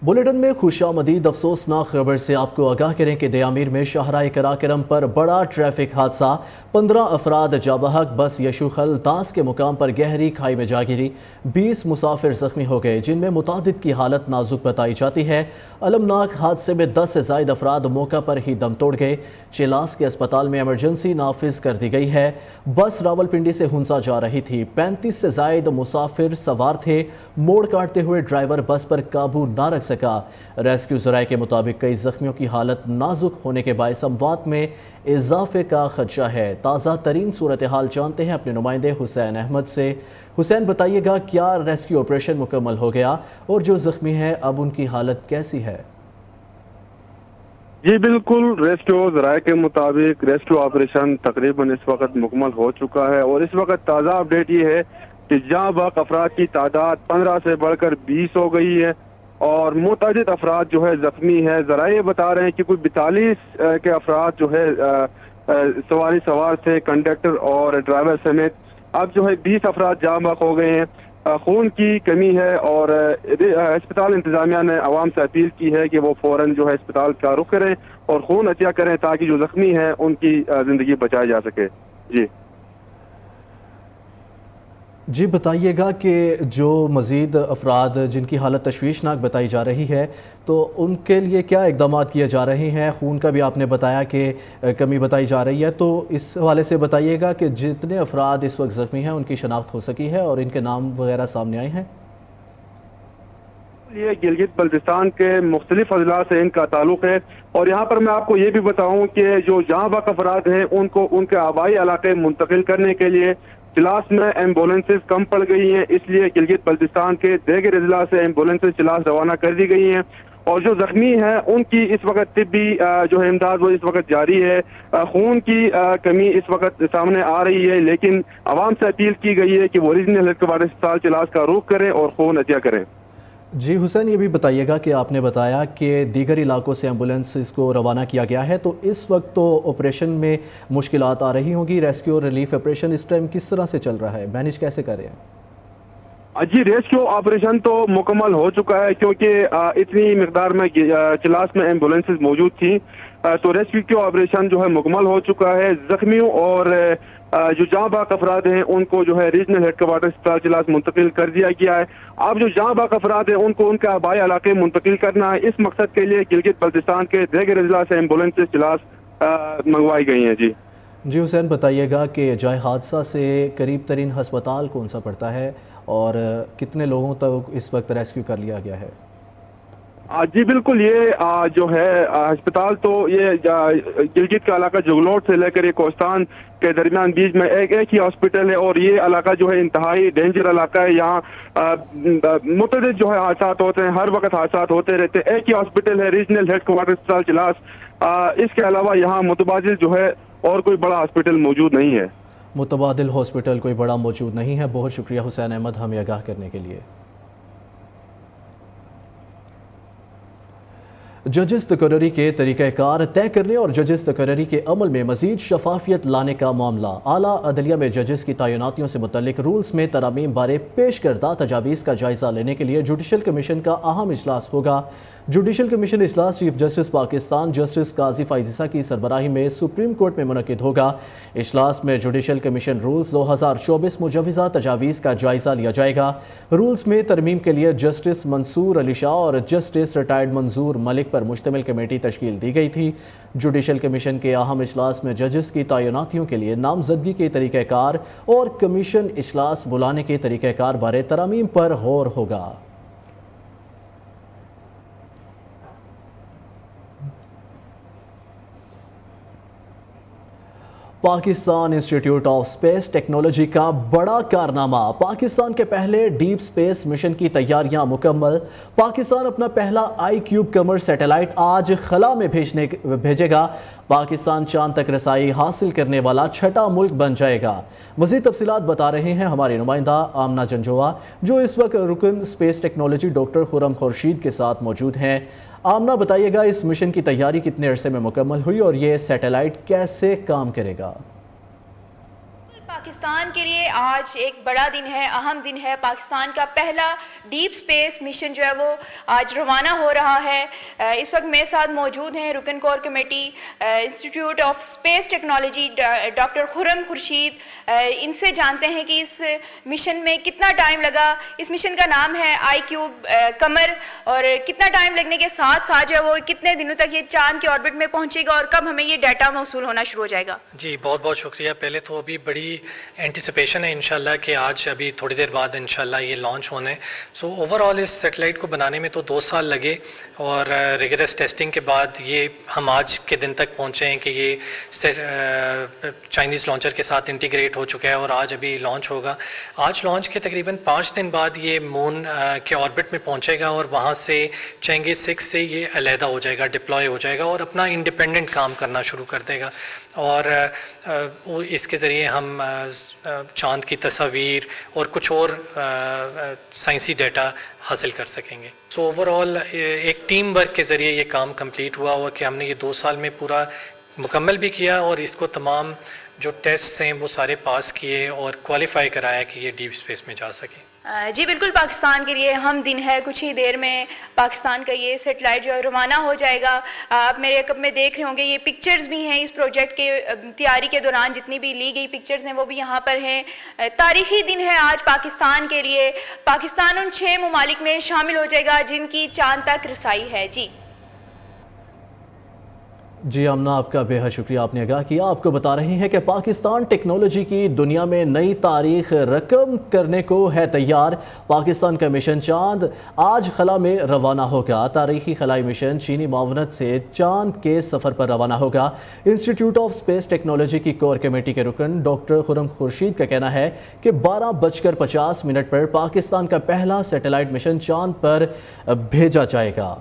Bulletin में खुशामदीद अफसोसनाक खबर से आपको आगाह करें कि दयामीर में शाहराह कराकरम पर बड़ा ट्रैफिक हादसा। 15 अफराद जाबहक बस यशुखल दास के मुकाम पर गहरी खाई में जा गिरी। 20 मुसाफिर जख्मी हो गए, जिनमें मुतादिद की हालत नाजुक बताई जाती है। अलमनाक हादसे में 10 से ज़ायद अफराद मौका पर ही दम तोड़ गए। चिलास के अस्पताल में इमरजेंसी नाफिज कर दी गई है। बस रावलपिंडी से हुंसा जा रही थी। 35 से ज़ायद मुसाफिर सवार थे। मोड़ काटते हुए ड्राइवर बस पर काबू ना रख सका। रेस्क्यू ज़राए के मुताबिक कई जख्मियों की हालत नाजुक होने के बायस अमवात में इजाफे का खदशा है। ताज़ा तरीन सूरत हाल जानते हैं अपने नुमाइंदे हुसैन अहमद से। हुसैन, बताइएगा, क्या रेस्क्यू ऑपरेशन मुकम्मल हो गया और जो जख्मी है अब उनकी हालत कैसी है? जी बिल्कुल, रेस्क्यू ज़राए के मुताबिक रेस्क्यू ऑपरेशन तकरीबन इस वक्त मुकम्मल हो चुका है और इस वक्त ताज़ा अपडेट ये है कि जहाँ बाक अफराद की तादाद 15 से बढ़कर 20 हो गई है और मुतअद्दिद अफराद जो है जख्मी है। ज़राए बता रहे हैं कि कोई 42 के अफराद जो है सवार थे, कंडक्टर और ड्राइवर समेत। अब जो है 20 अफराद जहाँ बाक हो गए हैं। खून की कमी है और अस्पताल इंतजामिया ने आवाम से अपील की है कि वो फौरन जो है अस्पताल का रुख करें और खून अतिया करें ताकि जो जख्मी है उनकी जिंदगी बचाई जा सके। जी बताइएगा कि जो मज़ीद अफराद जिनकी हालत तशवीशनाक बताई जा रही है, तो उनके लिए क्या इक़दाम किए जा रहे हैं? खून का भी आपने बताया कि कमी बताई जा रही है, तो इस हवाले से बताइएगा कि जितने अफराद इस वक्त ज़ख्मी हैं उनकी शनाख्त हो सकी है और इनके नाम वगैरह सामने आए हैं? ये गिलगित बल्तिस्तान के मुख्तलिफ अजला से इनका ताल्लुक है और यहाँ पर मैं आपको ये भी बताऊँ कि जो जहाँ बाक अफराद हैं उनको उनके आबाई इलाके मुंतकिल करने के लिए चिलास में एम्बुलेंसेज कम पड़ गई हैं, इसलिए गिलगित बल्तिस्तान के दीगर अजला से एम्बुलेंसेज चिलास रवाना कर दी गई हैं और जो जख्मी हैं उनकी इस वक्त तिब्बी जो है इमदाद वो इस वक्त जारी है। खून की कमी इस वक्त सामने आ रही है, लेकिन आवाम से अपील की गई है कि वो रीजनल हेडक्वार्टर अस्पताल चिलास का रुख करें और खून अतिया करें। जी हुसैन, ये भी बताइएगा कि आपने बताया कि दीगर इलाकों से एम्बुलेंस इसको रवाना किया गया है, तो इस वक्त तो ऑपरेशन में मुश्किलात आ रही होंगी। रेस्क्यू और रिलीफ ऑपरेशन इस टाइम किस तरह से चल रहा है, मैनेज कैसे कर रहे हैं? जी रेस्क्यू ऑपरेशन तो मुकम्मल हो चुका है क्योंकि इतनी मिकदार में चिलास में एम्बुलेंसेज मौजूद थी, तो रेस्क्यू ऑपरेशन जो है मुकम्मल हो चुका है। जख्मियों और जो जहाँ बाक अफराद हैं उनको जो है रीजनल हेडक्वार्टर अस्पताल चिलास मुंतकिल कर दिया गया है। अब जो जहाँ बाक अफराद हैं उनको उनके आबाई इलाके मुंतकिल करना है। इस मकसद के लिए गिलगित बल्तिस्तान के दीगर अजला से एम्बुलेंसेज चिलास मंगवाई गई हैं। जी हुसैन, बताइएगा कि जाए हादसा से करीब तरीन हस्पताल कौन सा पड़ता है और कितने लोगों तक इस वक्त रेस्क्यू कर लिया गया है? जी बिल्कुल, ये जो है अस्पताल तो ये गिलगित का इलाका जुगलोट से लेकर ये कोस्तान के दरमियान बीच में एक ही हॉस्पिटल है और ये इलाका जो है इंतहाई डेंजर इलाका है। यहाँ मुतअद्दिद जो है हादसा होते हैं, हर वक्त हादसा होते रहते हैं। एक ही हॉस्पिटल है रीजनल हेडक्वार्टर अस्पताल चिलास। इसके अलावा यहाँ मुतबादिल जो है और कोई बड़ा हॉस्पिटल मौजूद नहीं है। मुतबादिल हॉस्पिटल कोई बड़ा मौजूद नहीं है। बहुत शुक्रिया हुसैन अहमद हमें आगाह करने के लिए। जजेस तकर्री के तरीक़ाकार तय करने और जजेस तकर्री के अमल में मज़ीद शफाफियत लाने का मामला। आला अदलिया में जजेस की तैनातियों से मुतल्लिक रूल्स में तरमीम बारे पेश करदा तजावीज़ का जायज़ा लेने के लिए जुडिशल कमीशन का अहम इजलास होगा। जुडिशल कमीशन इजलास चीफ जस्टिस पाकिस्तान जस्टिस काजी फाइजिसा की सरबराही में सुप्रीम कोर्ट में मुनक़िद होगा। इजलास में जुडिशल कमीशन रूल्स 2024 मुजवज़ा तजावीज़ का जायज़ा लिया जाएगा। रूल्स में तरमीम के लिए जस्टिस मंसूर अली शाह और जस्टिस रिटायर्ड मंजूर मलिक पर मुश्तमिल कमेटी तश्कील दी गई थी। जुडिशल कमीशन के अहम इजलास में जजेस की तैनातियों के लिए नामजदगी के तरीक़ाकार और कमीशन इजलास बुलाने के तरीक़ाकार बारे तरमीम पर गौर होगा। Pakistan institute of space technology का बड़ा कारनामा। पाकिस्तान के पहले डीप स्पेस मिशन की तैयारियां मुकम्मल। पाकिस्तान अपना पहला iCube कमर सैटेलाइट आज खला में भेजेगा। पाकिस्तान चांद तक रसाई हासिल करने वाला छठा मुल्क बन जाएगा। मज़ीद तफसीलात बता रहे हैं हमारी नुमाइंदा आमना जंजोआ, जो इस वक्त रुकन space technology doctor Khurram Khurshid के साथ मौजूद हैं। आमना, बताइएगा इस मिशन की तैयारी कितने अरसे में मुकम्मल हुई और ये सैटेलाइट कैसे काम करेगा? پاکستان کے لیے آج ایک بڑا دن ہے، اہم دن ہے. پاکستان کا پہلا ڈیپ اسپیس مشن جو ہے وہ آج روانہ ہو رہا ہے. اس وقت میرے ساتھ موجود ہیں رکن core committee institute of space technology doctor Khurram Khurshid. ان سے جانتے ہیں کہ اس مشن میں کتنا ٹائم لگا. اس مشن کا نام ہے آئی کیوب قمر، اور کتنا ٹائم لگنے کے ساتھ ساتھ جو ہے وہ کتنے دنوں تک یہ چاند کے آربٹ میں پہنچے گا اور کب ہمیں یہ ڈیٹا موصول ہونا شروع ہو جائے گا؟ جی بہت بہت شکریہ. پہلے تو ابھی بڑی اینٹیسپیشن ہے انشاءاللہ کہ آج ابھی تھوڑی دیر بعد انشاءاللہ یہ لانچ ہونے. سو اوور آل اس سیٹلائٹ کو بنانے میں تو 2 سال لگے، اور ریگرس ٹیسٹنگ کے بعد یہ ہم آج کے دن تک پہنچے ہیں کہ یہ چائنیز لانچر کے ساتھ انٹیگریٹ ہو چکا ہے اور آج ابھی لانچ ہوگا. آج لانچ کے تقریباً 5 دن بعد یہ مون کے آربٹ میں پہنچے گا اور وہاں سے چنگیز 6 سے یہ علیحدہ ہو جائے گا، ڈپلوائے ہو جائے گا اور اپنا انڈیپینڈنٹ کام کرنا شروع کر دے گا. اور اس کے ذریعے ہم چاند کی تصاویر اور کچھ اور سائنسی ڈیٹا حاصل کر سکیں گے. سو اوور آل ایک ٹیم ورک کے ذریعے یہ کام کمپلیٹ ہوا اور کہ ہم نے یہ 2 سال میں پورا مکمل بھی کیا اور اس کو تمام جو ٹیسٹس ہیں وہ سارے پاس کیے اور کوالیفائی کرایا کہ یہ ڈیپ اسپیس میں جا سکیں. جی بالکل، پاکستان کے لیے اہم دن ہے. کچھ ہی دیر میں پاکستان کا یہ سیٹلائٹ جو ہے روانہ ہو جائے گا. آپ میرے کب میں دیکھ رہے ہوں گے یہ پکچرز بھی ہیں اس پروجیکٹ کے تیاری کے دوران، جتنی بھی لی گئی پکچرز ہیں وہ بھی یہاں پر ہیں. تاریخی دن ہے آج پاکستان کے لیے. پاکستان ان 6 ممالک میں شامل ہو جائے گا جن کی چاند تک رسائی ہے. جی آمنہ، آپ کا بے حد شکریہ. آپ نے آگاہ کیا. آپ کو بتا رہی ہیں کہ پاکستان ٹیکنالوجی کی دنیا میں نئی تاریخ رقم کرنے کو ہے تیار. پاکستان کا مشن چاند آج خلا میں روانہ ہوگا. تاریخی خلائی مشن چینی معاونت سے چاند کے سفر پر روانہ ہوگا. انسٹیٹیوٹ آف اسپیس ٹیکنالوجی کی کور کمیٹی کے رکن ڈاکٹر خرم خورشید کا کہنا ہے کہ 12:50 پر پاکستان کا پہلا سیٹلائٹ مشن چاند پر بھیجا جائے گا.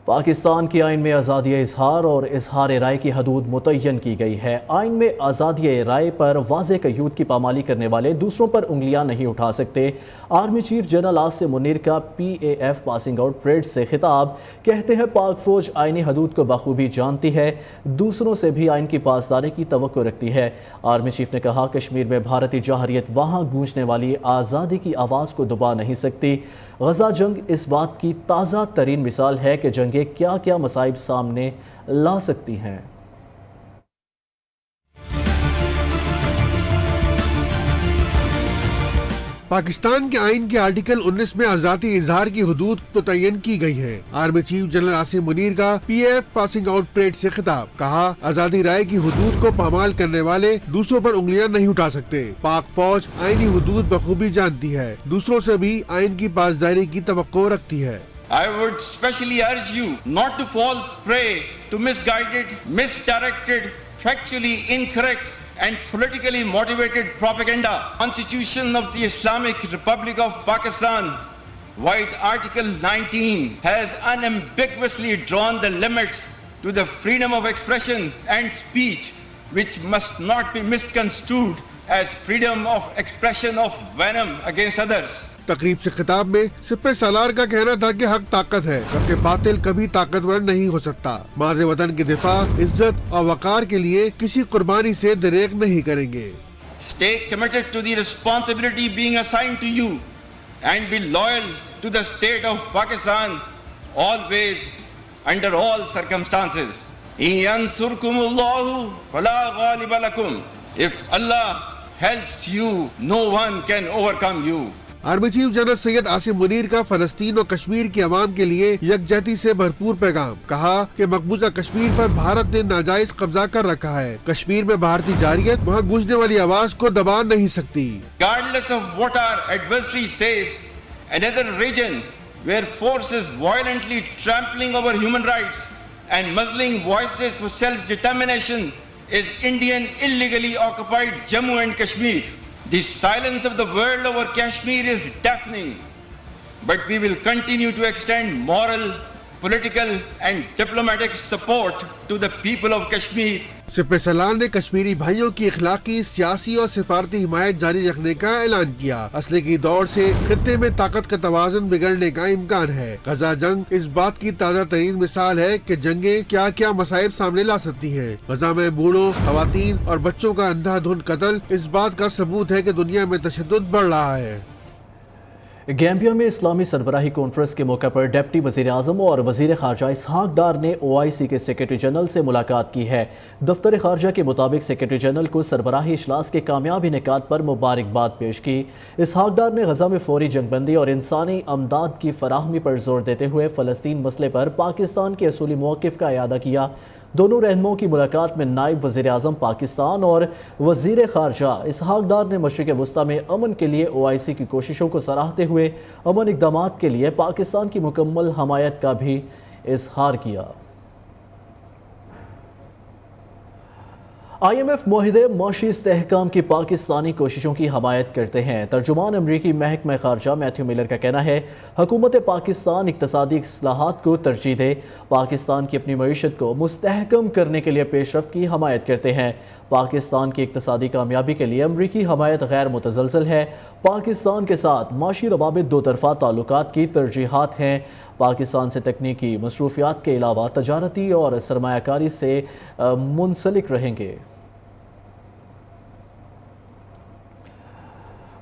پاکستان کی آئین میں آزادی اظہار اور اظہار رائے کی حدود متعین کی گئی ہے. آئین میں آزادی رائے پر واضح قیود کی پامالی کرنے والے دوسروں پر انگلیاں نہیں اٹھا سکتے. Army chief general Asim Munir کا PAF پاسنگ آؤٹ پریڈ سے خطاب. کہتے ہیں پاک فوج آئینی حدود کو بخوبی جانتی ہے، دوسروں سے بھی آئین کی پاسداری کی توقع رکھتی ہے. آرمی چیف نے کہا کشمیر میں بھارتی جارحیت وہاں گونجنے والی آزادی کی آواز کو دبا نہیں سکتی. غزہ جنگ اس بات کی تازہ ترین مثال ہے کہ جنگیں کیا کیا مصائب سامنے لا سکتی ہیں. پاکستان کے آئین کے آرٹیکل 19 میں آزادی اظہار کی حدود متعین کی گئی ہے. Army chief general Asim Munir کا PAF پاسنگ آؤٹ پریڈ سے خطاب. کہا آزادی رائے کی حدود کو پامال کرنے والے دوسروں پر انگلیاں نہیں اٹھا سکتے. پاک فوج آئینی حدود بخوبی جانتی ہے، دوسروں سے بھی آئین کی پاسداری کی توقع رکھتی ہے. I would specially urge you not to fall prey to misguided, misdirected, factually incorrect and politically motivated propaganda. Constitution of the Islamic Republic of Pakistan, White Article 19, has unambiguously drawn the limits to the freedom of expression and speech, which must not be misconstrued as freedom of expression of venom against others. تقریب سے خطاب میں سپہ سالار کا کہنا تھا کہ حق طاقت ہے، جبکہ باطل کبھی طاقتور نہیں ہو سکتا. مادر وطن کے دفاع، عزت اور وقار کے لیے کسی قربانی سے دریغ نہیں کریں گے. Stay committed to the responsibility being assigned to you and be loyal to the state of Pakistan always, under all circumstances. إِن يَنْصُرْكُمُ اللَّهُ فَلَا غَالِبَ لَكُمْ. If Allah helps you, no one can overcome you. Army chief general Syed Asim Munir کا فلسطین اور کشمیر کی عوام کے لیے یکجہتی سے بھرپور پیغام. کہا کہ مقبوضہ کشمیر پر بھارت نے ناجائز قبضہ کر رکھا ہے. کشمیر میں بھارتی جارحیت وہاں گونجنے والی آواز کو دبا نہیں سکتی. Regardless of what our adversary says, another region where forces violently trampling over human rights and muzzling voices for self-determination is Indian illegally occupied Jammu and Kashmir. The silence of the world over Kashmir is deafening, but we will continue to extend moral, political and diplomatic support to the people of Kashmir. सिपह Salaar ने कश्मीरी भाइयों की इखलाकी, सियासी और सिफारती हिमायत जारी रखने का ऐलान किया। असले की दौड़ से खित्ते में ताकत का तवाज़ुन बिगड़ने का इम्कान है। गजा जंग इस बात की ताज़ा तरीन मिसाल है कि जंगें क्या क्या मसाइब सामने ला सकती हैं। गजा में बूढ़ों, खवातीन और बच्चों का अंधाधुंध कत्ल इस बात का सबूत है कि दुनिया में तशद्दुद बढ़ रहा है। गैम्बिया में इस्लामी सरबराही कॉन्फ्रेंस के मौके पर डिप्टी वज़ीर आज़म और वज़ीर ख़ारजा इसहाक डार ने OIC के सेक्रेटरी जनरल से मुलाकात की है। दफ्तर ख़ारजा के मुताबिक सेक्रेटरी जनरल को सरबराही इजलास के कामयाब इनेकाद पर मुबारकबाद पेश की। इसहाक डार ने गजा में फौरी जंगबंदी और इंसानी अमदाद की फराहमी पर जोर देते हुए फ़लस्तीन मसले पर पाकिस्तान के असूली मौक़िफ़ का इआदा किया। दोनों रहनुमाओं की मुलाकात में नायब वज़ीर आज़म पाकिस्तान और वज़ीर ख़ारजा इसहाक डार ने मशरिक़ वस्ता में अमन के लिए OIC की कोशिशों को सराहते हुए अमन इक़दामात के लिए पाकिस्तान की मुकम्मल हमायत का भी इज़हार किया। IMF मुआहिदे माशी इस्तेहकाम की पाकिस्तानी कोशिशों की हमायत करते हैं। तर्जुमान अमरीकी महकमा ख़ारजा मैथ्यू मिलर का कहना है, हुकूमत पाकिस्तान इक़्तिसादी इस्लाहात को तरजीह दे, पाकिस्तान की अपनी मईशत को मुस्तहकम करने के लिए पेशरफ्त की हमायत करते हैं। पाकिस्तान की इक़्तिसादी कामयाबी के लिए अमरीकी हमायत गैर मुतज़लज़ल है। पाकिस्तान के साथ माशी रवाबित दो तरफ़ा ताल्लुकात की तरजीहात हैं। पाकिस्तान से तकनीकी मसरूफियात के अलावा तजारती और सरमायाकारी से मुंसलिक रहेंगे।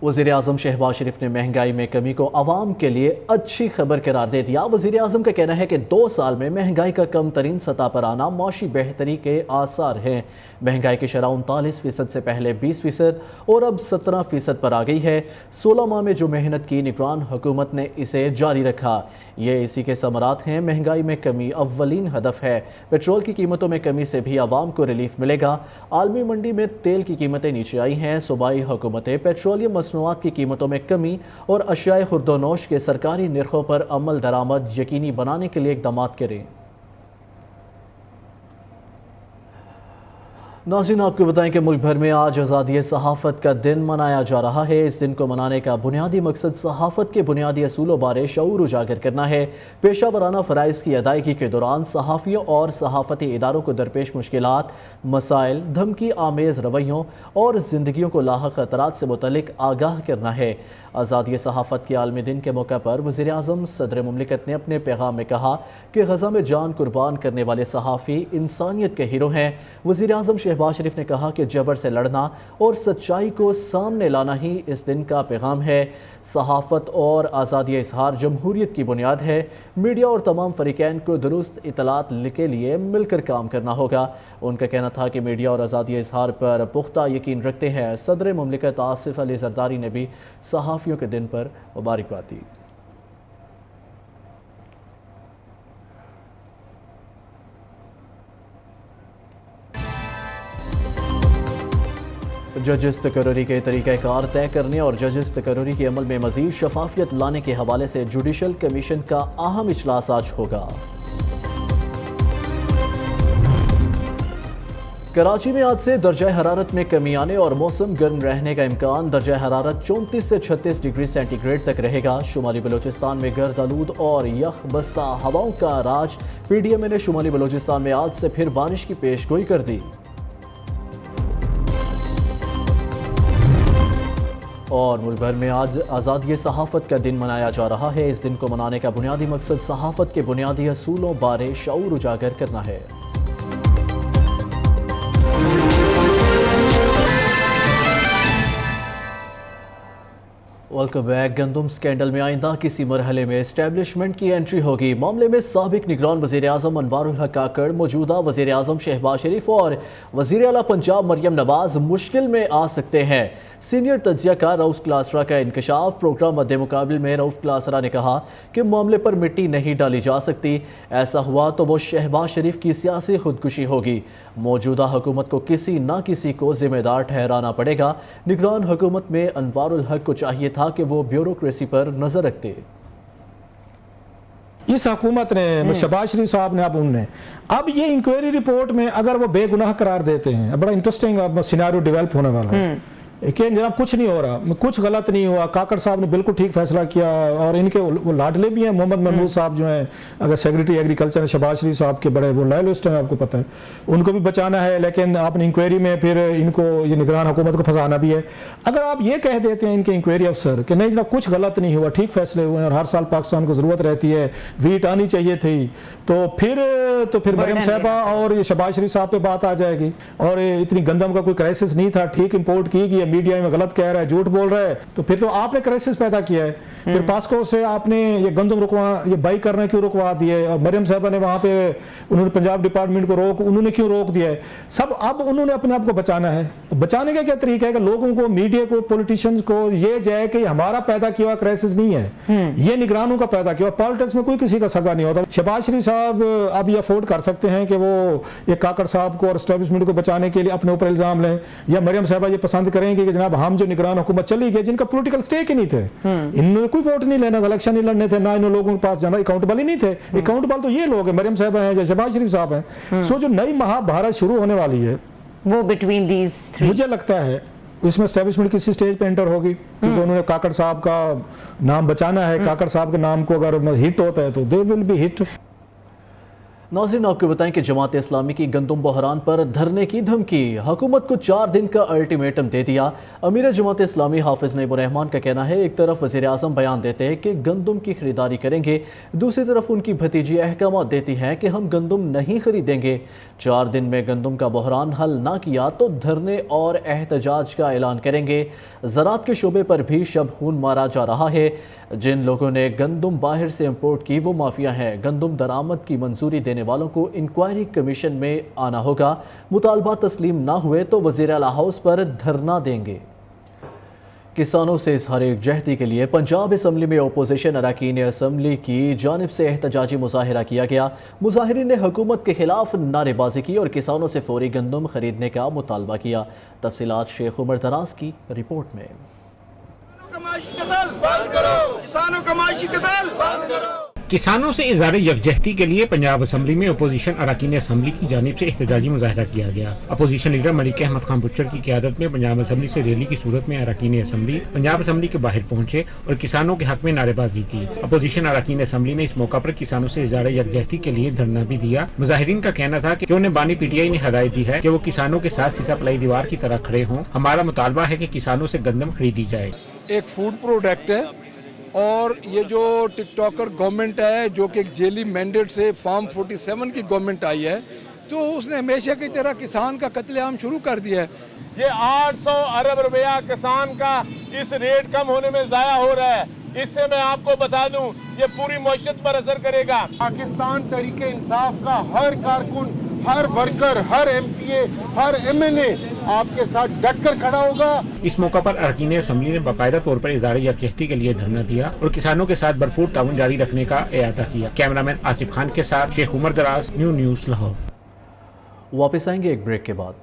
वज़ीर आज़म शहबाज शरीफ ने महंगाई में कमी को आवाम के लिए अच्छी खबर करार दे दिया। वज़ीर आज़म का कहना है कि 2 साल में महंगाई का कम तरीन सतह पर आना माशी बेहतरी के आसार हैं। महंगाई की शरह 39% से पहले 20% और अब 17% पर आ गई है। 16 माह में जो मेहनत की निगरान हुकूमत ने इसे जारी रखा, ये इसी के समरात हैं। महंगाई में कमी अव्वलीन हदफ है। पेट्रोल की कीमतों में कमी से भी आवाम को रिलीफ मिलेगा। आलमी मंडी में तेल की कीमतें नीचे आई हैं। सूबाई हुकूमतें पेट्रोलियम मसनूआत की कीमतों में कमी और अशियाए खुर्दोनोश के सरकारी निर्खों पर अमल दरामद यकीनी बनाने के लिए इक़दाम करें। नाज़रीन, आपको बताएं कि मुल्क भर में आज आज़ादी सहाफ़त का दिन मनाया जा रहा है। इस दिन को मनाने का बुनियादी मकसद सहाफ़त के बुनियादी असूलों बारे शऊर उजागर करना है। पेशा वराना फ़राइज़ की अदायगी के दौरान सहाफ़ियों और सहाफ़ती इदारों को दरपेश मुश्किलात, मसाइल, धमकी आमेज़ रवैयों और ज़िंदगियों को लाहक ख़तरात से मुतल्लिक़ आगाह करना है। आज़ादी सहाफ़त के आलमी दिन के मौके पर वज़ीर आज़म सदर मुमलिकत ने अपने पैगाम में कहा कि गज़ा में जान कुर्बान करने वाले सहाफ़ी इंसानियत के हीरो हैं। वज़ीर आज़म शहबाज शरीफ ने कहा कि जबर से लड़ना और सच्चाई को सामने लाना ही इस दिन का पैगाम है। सहाफ़त और आज़ादी इज़हार जमहूरियत की बुनियाद है। मीडिया और तमाम फ़रीक़ैन को दुरुस्त इतलात के लिए मिलकर काम करना होगा। उनका कहना था कि मीडिया और आज़ादी इज़हार पर पुख्ता यकीन रखते हैं। सदर मुमलिकत आसिफ अली ज़रदारी ने भी सहाफ़ियों के दिन पर मुबारकबाद दी। जजिस तकर्री के तरीक़ाकार तय करने और जजिस तकर्री के अमल में मज़ीद शफाफियत लाने के हवाले से जुडिशल कमीशन का अहम इजलास आज होगा। कराची में आज से दर्जा हरारत में कमी आने और मौसम गर्म रहने का इम्कान। दर्जा हरारत 34 से 36 डिग्री सेंटीग्रेड तक रहेगा। शुमाली बलूचिस्तान में गर्द आलूद और यख बस्ता हवाओं का राज। PDMA ने शुमाली बलूचिस्तान में आज से फिर बारिश की पेशगोई कर दी। और मुल्क भर में आज आज़ादी सहाफ़त का दिन मनाया जा रहा है। इस दिन को मनाने का बुनियादी मकसद सहाफ़त के बुनियादी असूलों बारे शऊर उजागर करना है। Welcome back. गंदम स्कैंडल में आइंदा किसी मरहले में एस्टेब्लिशमेंट की एंट्री होगी। मामले में साबिक निगरान वज़ीर आज़म अनवारुल हक काकड़, मौजूदा वज़ीर आज़म शहबाज शरीफ और वज़ीर आला पंजाब मरियम नवाज मुश्किल में आ सकते हैं। सीनियर तज्ज़ियाकार रऊफ़ क्लासरा का इंकशाफ। प्रोग्राम मद्दे मुकाबले में रऊफ़ क्लासरा ने कहा कि मामले पर मिट्टी नहीं डाली जा सकती। ऐसा हुआ तो वो शहबाज शरीफ की सियासी खुदकुशी होगी। मौजूदा हुकूमत को किसी न किसी को जिम्मेदार ठहराना पड़ेगा। निगरान हुकूमत में अनवारुल हक को चाहिए था कि वो ब्यूरोक्रेसी पर नजर रखते। इस हुकूमत ने, शहबाज शरीफ साहब ने, अब ये इंक्वायरी रिपोर्ट में अगर वो बेगुनाह करार देते हैं, बड़ा इंटरेस्टिंग सिनेरियो डेवलप होने वाला है कि जनाब कुछ नहीं हो रहा, कुछ गलत नहीं हुआ, काकड़ साहब ने बिल्कुल ठीक फैसला किया। और इनके वो लाडले भी हैं, मोहम्मद महमूद साहब जो हैं, अगर सेक्रेटरी एग्रीकल्चर, शहबाज शरीफ साहब के बड़े वो लॉयलिस्ट हैं, आपको पता है, उनको भी बचाना है। लेकिन आपने इंक्वायरी में फिर इनको ये निगरान हुकूमत को फंसाना भी है। अगर आप ये कह देते हैं इनके इंक्वायरी अफसर कि नहीं जनाब कुछ गलत नहीं हुआ, ठीक फैसले हुए हैं और हर साल पाकिस्तान को ज़रूरत रहती है, वीट आनी चाहिए थी, तो फिर मरियम साहबा और ये शहबाज शरीफ साहब पे बात आ जाएगी। और इतनी गंदम का कोई क्राइसिस नहीं था, ठीक इंपोर्ट की गई, मीडिया में गलत कह रहा है, झूठ बोल रहा है, तो फिर तो आपने क्राइसिस पैदा किया है। फिर पास्को से आपने ये गंदम ये बाई करना क्यों रुकवा दिए? और मरियम साहबा ने वहाँ पे उन्होंने पंजाब डिपार्टमेंट को उन्होंने क्यों रोक दिया है? सब अब उन्होंने अपने आप को बचाना है। बचाने का क्या तरीका है कि लोगों को, मीडिया को, पॉलिटिशियंस को ये जाए कि हमारा पैदा किया हुआ क्राइसिस नहीं है, ये निगरानों का पैदा किया। पॉलिटिक्स में कोई किसी का सगा नहीं होता। शहबाज शरीफ साहब अब ये अफोर्ड कर सकते हैं कि वो ये काकड़ साहब को और एस्टेब्लिशमेंट को बचाने के लिए अपने ऊपर इल्जाम लें, या मरियम साहबा ये पसंद करेंगे कि जनाब हम जो निगरान हुकूमत चली गई, जिनका पॉलिटिकल स्टेक ही नहीं थे, इन्होंने कोई वोट नहीं लेना था, इलेक्शन नहीं लड़ने थे, ना इन लोगों के पास जाना, अकाउंटेबल ही नहीं थे। अकाउंटेबल तो ये लोग हैं, मरियम साहबा हैं या शहबाज शरीफ साहब हैं। सो जो नई महाभारत शुरू होने वाली है वो बिटवीन दीज थ्री, मुझे लगता है इसमें एस्टेब्लिशमेंट किसी स्टेज पे एंटर होगी, क्योंकि उन्होंने काकड़ साहब का नाम बचाना है। काकड़ साहब के नाम को अगर हिट होता है तो दे विल बी हिट। नाज़रीन, आपको बताएं कि जमात इस्लामी की गंदम बहरान पर धरने की धमकी, हुकूमत को 4 दिन का अल्टीमेटम दे दिया। अमीर जमात इस्लामी हाफिज नईमुर रहमान का कहना है, एक तरफ वज़ीर आज़म बयान देते हैं कि गंदम की खरीदारी करेंगे, दूसरी तरफ उनकी भतीजी अहकाम देती हैं कि हम गंदम नहीं खरीदेंगे। 4 दिन में गंदम का बहरान हल ना किया तो धरने और एहतजाज का ऐलान करेंगे। ज़राअत के शोबे पर भी शब खून मारा जा रहा है। जिन लोगों ने गंदम बाहर से इंपोर्ट की वो माफिया हैं। गंदम दरामद की मंजूरी देने वालों को इंक्वायरी कमीशन में आना होगा। मुतालबा तस्लीम ना हुए तो वज़ीर आला हाउस पर धरना देंगे। किसानों से इज़हार यकजहती के लिए पंजाब असम्बली में अपोजिशन अरकान असम्बली की जानिब से एहतजाजी मुजाहिरा किया गया। मुजाहिरीन ने हुकूमत के खिलाफ नारेबाजी की और किसानों से फौरी गंदम खरीदने का मुतालबा किया। तफसीलात शेख उमर दराज की रिपोर्ट में। किसानों से इज़हार यकजहती के लिए पंजाब असम्बली में अपोजिशन अरकान असम्बली की जानिब से एहतजाजी मुजाहिरा किया गया। Opposition leader Malik Ahmad Khan butcher की क़यादत में पंजाब असम्बली से रैली की सूरत में अरकान असम्बली पंजाब असम्बली के बाहर पहुंचे और किसानों के हक में नारेबाजी की। अपोजिशन अरकान असम्बली ने इस मौका पर किसानों से इज़हार यकजहती के लिए धरना भी दिया। मुजाहिरीन का कहना था कि उन्हें बानी PTI ने हदायत दी है कि वो किसानों के साथ सीसा पलाई दीवार की तरह खड़े हों। हमारा मुतालबा है कि किसानों से गंदम खरीदी जाए। एक फूड प्रोडक्ट है और ये जो टिकटॉकर गवर्नमेंट है, जो कि एक जेली मैंडेट से फार्म 47 की गवर्नमेंट आई है, तो उसने हमेशा की तरह किसान का कत्लेआम शुरू कर दिया है। ये 800 अरब रुपया किसान का इस रेट कम होने में ज़ाया हो रहा है। इससे मैं आपको बता दूं, ये पूरी मईशत पर असर करेगा। पाकिस्तान तहरीके इंसाफ का हर कारकुन, हर वर्कर, हर MPA, हर MNA आपके साथ डट कर खड़ा होगा। इस मौका पर अरकान असम्बली ने बाकायदा तौर पर इज़हार यकजहती के लिए धरना दिया और किसानों के साथ भरपूर ताउन जारी रखने का एआदा किया। कैमरामैन आसिफ खान के साथ शेख उमर दराज, न्यू न्यूज़ लाहौर। वापस आएंगे एक ब्रेक के बाद।